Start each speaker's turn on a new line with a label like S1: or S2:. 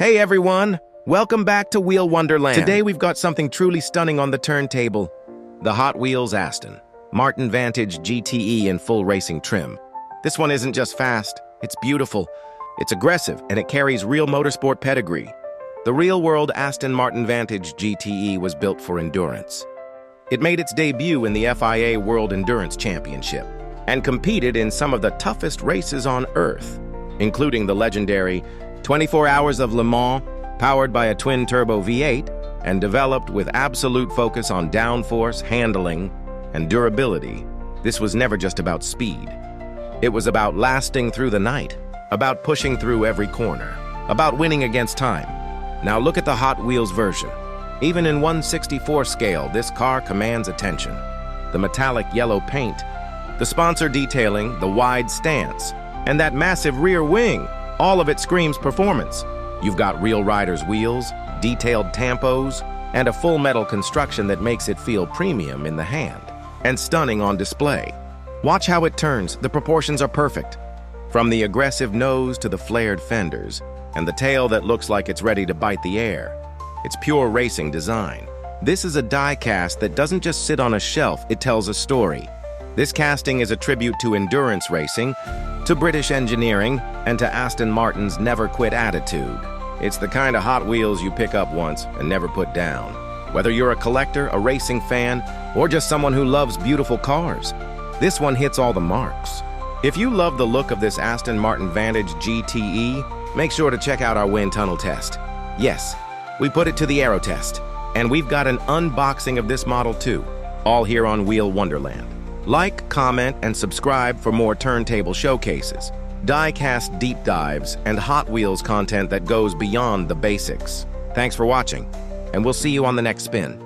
S1: Hey everyone, welcome back to Wheel Wonderland. Today we've got something truly stunning on the turntable. The Hot Wheels Aston Martin Vantage GTE in full racing trim. This one isn't just fast, it's beautiful, it's aggressive, and it carries real motorsport pedigree. The real-world Aston Martin Vantage GTE was built for endurance. It made its debut in the FIA World Endurance Championship and competed in some of the toughest races on Earth, including the legendary 24 Hours of Le Mans, powered by a twin-turbo V8 and developed with absolute focus on downforce, handling, and durability. This was never just about speed. It was about lasting through the night, about pushing through every corner, about winning against time. Now look at the Hot Wheels version. Even in 1/64 scale, this car commands attention. The metallic yellow paint, the sponsor detailing, the wide stance, and that massive rear wing, all of it screams performance. You've got real rider's wheels, detailed tampos, and a full metal construction that makes it feel premium in the hand and stunning on display. Watch how it turns, the proportions are perfect. From the aggressive nose to the flared fenders, and the tail that looks like it's ready to bite the air. It's pure racing design. This is a die-cast that doesn't just sit on a shelf, it tells a story. This casting is a tribute to endurance racing, to British engineering, and to Aston Martin's never-quit attitude. It's the kind of Hot Wheels you pick up once and never put down. Whether you're a collector, a racing fan, or just someone who loves beautiful cars, this one hits all the marks. If you love the look of this Aston Martin Vantage GTE, make sure to check out our wind tunnel test. Yes, we put it to the aero test, and we've got an unboxing of this model too, all here on Wheel Wonderland. Like, comment, and subscribe for more turntable showcases, die-cast deep dives, and Hot Wheels content that goes beyond the basics. Thanks for watching, and we'll see you on the next spin.